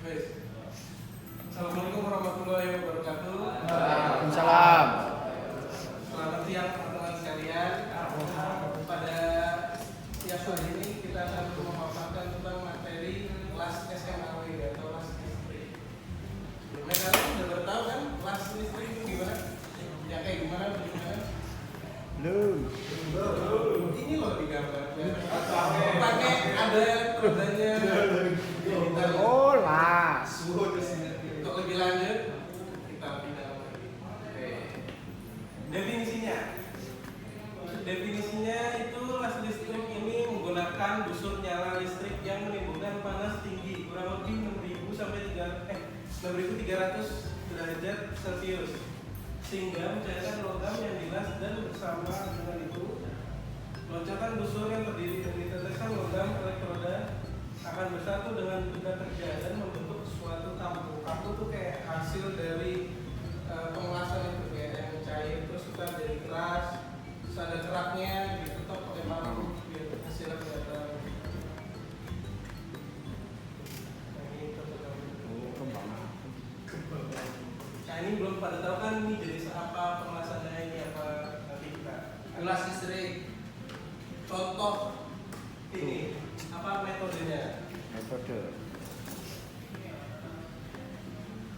Assalamualaikum warahmatullahi wabarakatuh. Waalaikumsalam. Selamat siang teman-teman sekalian. Pada siang hari ini kita akan memaparkan tentang materi kelas SMAW atau kelas listrik. Sebelumnya kalian sudah bertahu kan kelas listrik itu gimana? Ya kayak gimana? Belum. Ini loh di gambar. Pakai ada elektrodanya. Oh, las. Untuk lebih lanjut kita lebih dalam lagi. Oke. Definisinya itu kelas listrik ini menggunakan busur nyala listrik yang menimbulkan panas tinggi kurang lebih 6.000 sampai 6.300 derajat Celcius sehingga mencairkan logam yang dilas dan bersama dengan itu loncakan busur yang terdiri dari tetesan logam elektroda akan bersatu dengan benda kerja dan membentuk suatu tampu. Tampu itu kayak hasil dari pengelasan itu kayak yang cair terus kita dari keras terus ada keraknya ditutup pakai paku biar hasilnya kelihatan. Nah ini belum pada tahu kan ini jenis apa pengelasannya ini apa nanti kita. Kelas listrik. Contoh ini apa metodenya? Metode.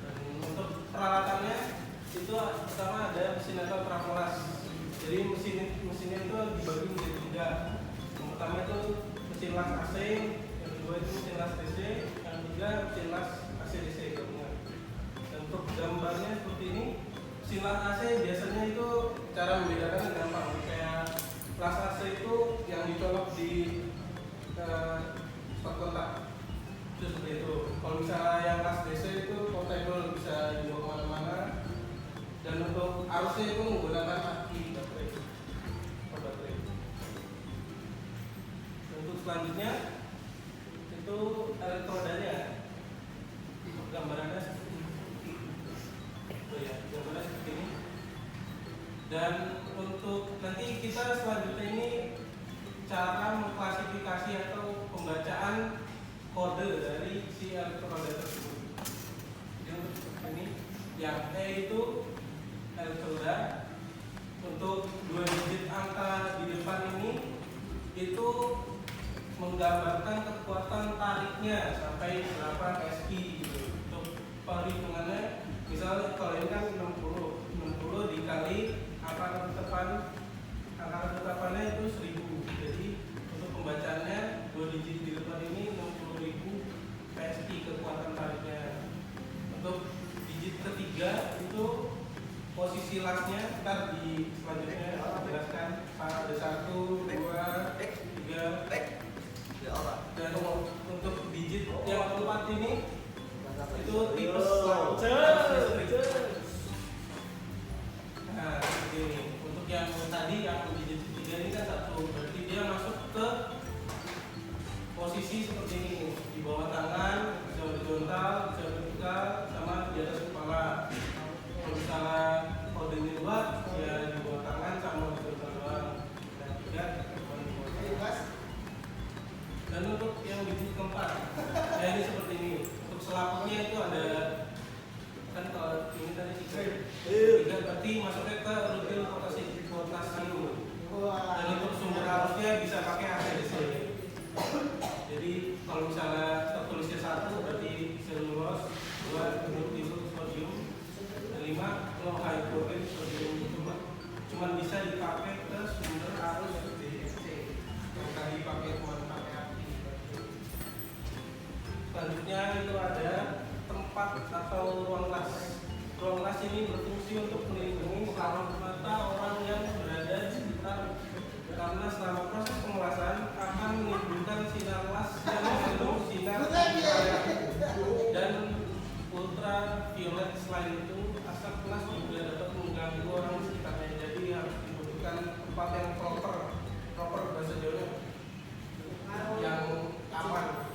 Dan untuk peralatannya itu pertama ada mesin atau tramolas. Jadi mesinnya itu dibagi menjadi tiga. Yang pertama itu mesin las AC, yang kedua itu mesin las DC, yang ketiga mesin las AC DC gabungan. Dan untuk gambarnya seperti ini, mesin las AC biasanya itu cara membedakan gampang. Kayak las AC itu yang dicolok di stop kontak itu seperti itu. Kalau misalnya yang las DC itu portable bisa dibawa kemana-mana. Dan untuk arusnya itu menggunakan aki baterai. Dan untuk selanjutnya itu elektrodanya. Gambarannya seperti ini. Oh ya, gambarannya seperti ini. Dan untuk nanti kita selanjutnya ini cara mengklasifikasi atau pembacaan kode dari si elektroda tersebut. Jadi untuk seperti ini, yang E itu elektroda. Untuk dua digit angka di depan ini itu menggambarkan kekuatan tariknya sampai berapa SI gitu. Untuk perhitungannya, misalnya kalau ini kan 60 dikali angka ketetapannya itu 1000. Jadi untuk pembacaannya dua digit di depan ini 60.000 PSI kekuatan tariknya. Untuk digit ketiga itu posisi lasnya ntar di selanjutnya jelaskan ada 1, 2, 3. Dan untuk digit yang keempat ini itu tipes listrik. Nah ini untuk yang tadi yang digit ketiga ini kan 1, berarti dia masuk ke posisi seperti ini di bawah tangan, bisa horizontal, bisa vertikal, sama di atas kepala. Kalau misalnya kodenya 2 ya di bawah tangan sama horizontal doang. Dan 3 dan untuk yang digit keempat ya ini seperti ini. Untuk selaputnya itu ada kan kalau ini tadi 3 berarti masuknya ke rutil potasium. Dan untuk sumber arusnya bisa pakai ACDC. Jadi kalau misalnya tertulisnya 1 berarti selulos, 2 nukleus sodium, dan 5 hydrogen sodium. Cuma bisa dipakai ke sumber arus DFC yang tadi pakai cuma pakai api. Selanjutnya itu ada tempat atau ruang las. Ruang las ini berfungsi untuk melindungi saraf mata orang yang berada di sekitar, karena selama proses pengelasan akan menimbulkan sinar las yang mengandung sinar dan ultraviolet. Selain itu, asap las juga dapat mengganggu orang di sekitarnya. Jadi harus dibutuhkan tempat yang proper bahasa Jawa yang aman.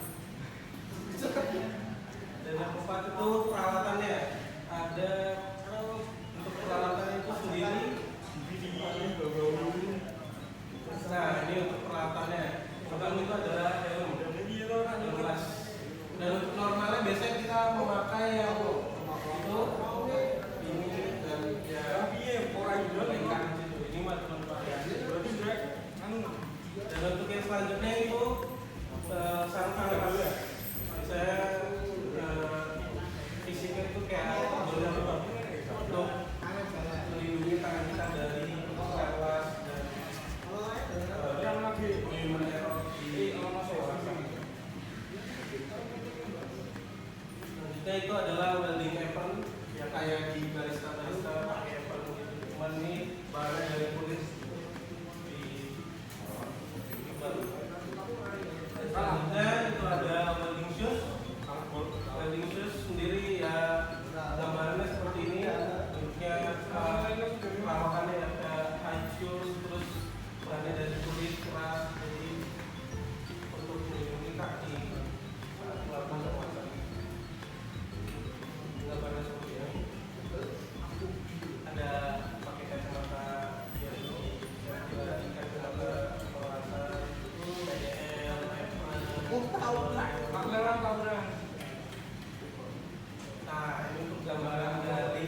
Dan yang keempat itu peralatannya. Ada untuk peralatan itu sendiri. Nah ini untuk peralatannya. Pertama itu adalah helm. Dan untuk normalnya biasanya kita memakai yang itu ini dan ya ini mah teman-teman ya. Dan untuk yang selanjutnya itu sarung tangan. Saya fisiknya itu kayak untuk melindungi tangan kita dari keras dan meneror di kawasan. Selanjutnya itu adalah welding apron yang kayak di barista pakai apron gitu. Cuman ini bahannya dari kulit di baru. Selanjutnya itu ada welding shoes. Welding shoes sendiri ya gambarannya seperti ini. Bentuknya perawakannya ada high shoes, terus bahannya dari kulit keras, jadi untuk melindungi kaki saat melakukan penguasaan. Gambarnya seperti ini. Ada pakai kacamata yang kacamata penguasaan PDL, Nah, ini untuk gambaran dari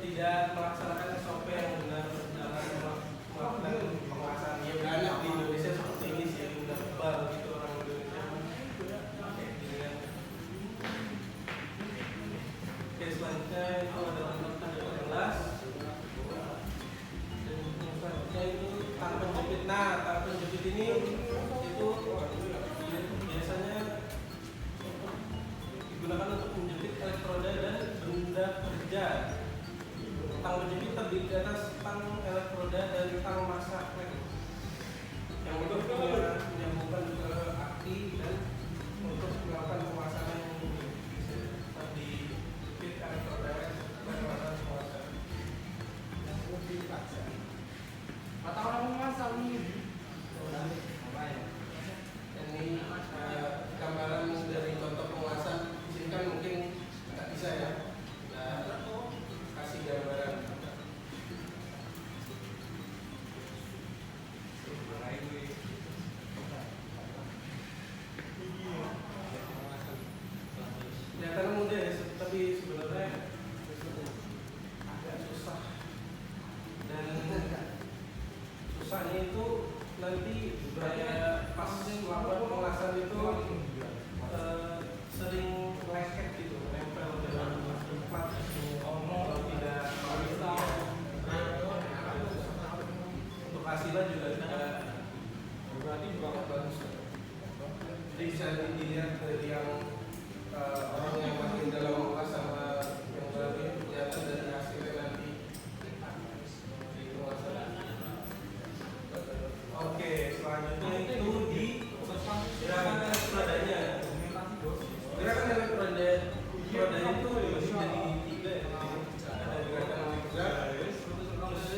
tidak melaksanakan SOP yang benar dalam melakukan penguasaan. Ya banyak di Indonesia seperti ini sih, udah kebal gitu orang Indonesia. Oke, selanjutnya itu ada gelas. Dan selanjutnya itu tang penjepit. Nah, tang penjepit ini itu biasanya digunakan untuk menjepit elektroda dan benda kerja. Tang penjepit terdiri atas tang elektroda dan tang masak yang untuk menyambungkan ke aki dan untuk melakukan pemasangan yang bisa dijepit elektroda dan melakukan pemasangan. Mata orang masak ini. Ini gambaran dari contoh penguasaan. Di sini kan mungkin nggak bisa ya. Nah, kasih gambaran. Kelihatan mudah ya, tapi sebenarnya agak susah. Dan susahnya itu nanti kayak pas melakukan penguasaan itu sering lengket gitu, nempel dengan tempat kalau tidak untuk hasilnya juga tidak berarti juga bagus. Jadi bisa dilihat dari yang orang yang makin dalam mengulas sama yang baru kelihatan dari hasilnya nanti di penguasaan. Oke, selanjutnya itu di gerakan elektrodanya. Gerakan elektrodanya itu jadi tiga ya. Ada gerakan zigzag, terus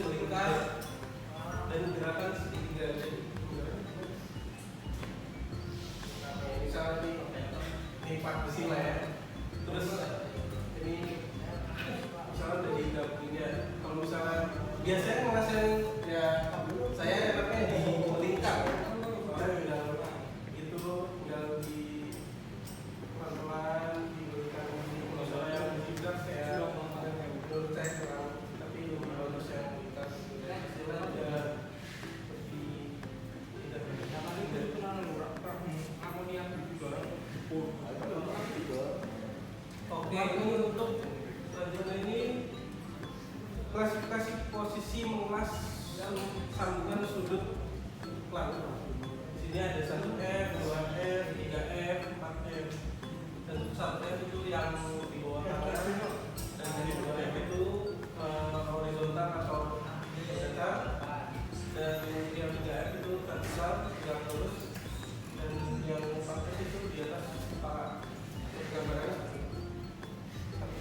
melingkar, dan gerakan segitiga. Misalnya ini part besi lah ya. Terus ini misalnya dari gabungnya. Kalau misalnya biasanya ngerasain ya saya enaknya di melingkar. Itu tinggal di pelan-pelan diberikan di misalnya yang zigzag saya menurut saya kurang, tapi lebih bagus yang melingkar. Hasilnya juga Oke, ini untuk selanjutnya ini klasifikasi posisi mengulas sambungan sudut plan. Di sini ada 1F, 2F, 3F, 4F. Dan untuk 1F itu yang di bawah tangan, dan dari 2F itu horizontal atau datar, dan yang 3F itu vertikal, tegak lurus, dan yang 4F itu di atas kepala. Gambarannya 1F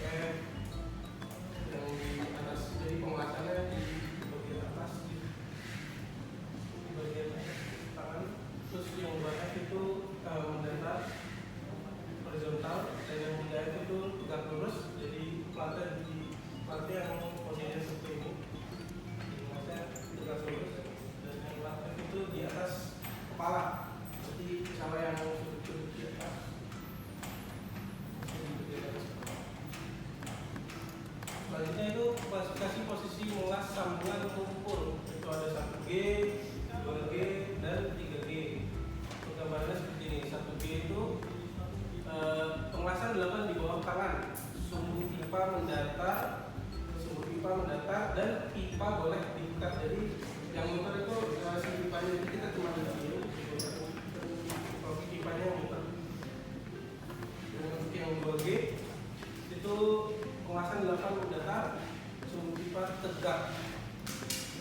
Pengasahan dilakukan di bawah tangan. Sumbu pipa mendatar, dan pipa boleh diputar. Jadi yang muter itu si pipanya itu kita cuma di sini. Kalau pipanya yang muter. Dan untuk yang 2G itu pengasahan dilakukan mendatar, sumbu pipa tegak.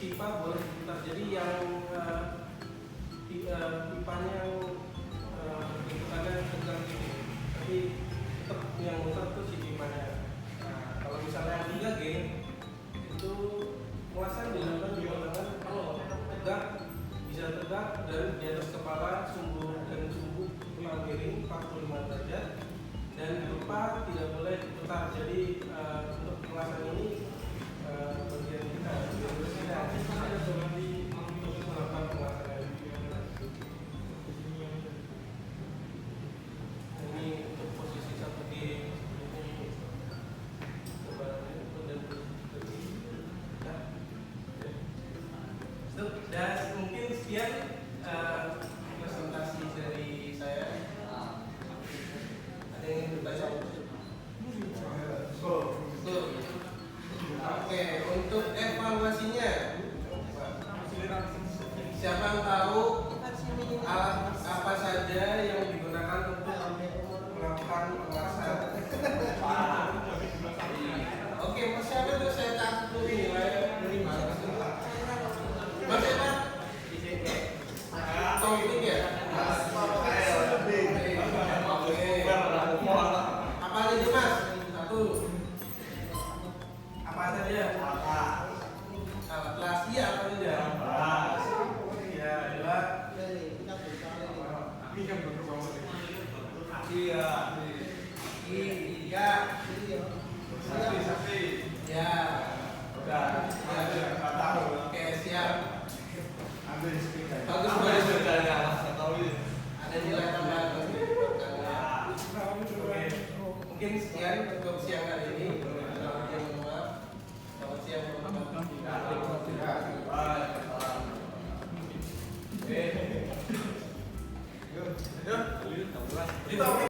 Pipa boleh diputar. Jadi yang pipanya yang diputarnya tegak gitu. Tapi tetap yang muter itu si pipanya. Nah, kalau misalnya yang 3G itu pengasahan dilakukan di bawah tangan, tegak, bisa tegak dan di atas kepala sumbu miring 45 derajat dan pipa tidak boleh diputar. Jadi untuk pengasahan ini bagian kita ada coba di melakukan pengasahan. Ini untuk posisi 1G ini gambarannya dan mungkin sekian presentasi dari saya. Ada yang ingin bertanya? Oke, untuk evaluasinya, siapa yang tahu alat apa saja yang digunakan untuk melakukan pengasahan? Oke, siapa itu saya catat dulu ini, Mas Eva? Topik ya? Apa aja Mas? Satu. Apa saja? Alat kelas iya apa saja? Ya, dua. Tiga. Saksi. Ya. Udah. Oke, siap. Bagus. Ada nilai tambahan. Mungkin sekian untuk siang hari ini. Selamat siang teman-teman.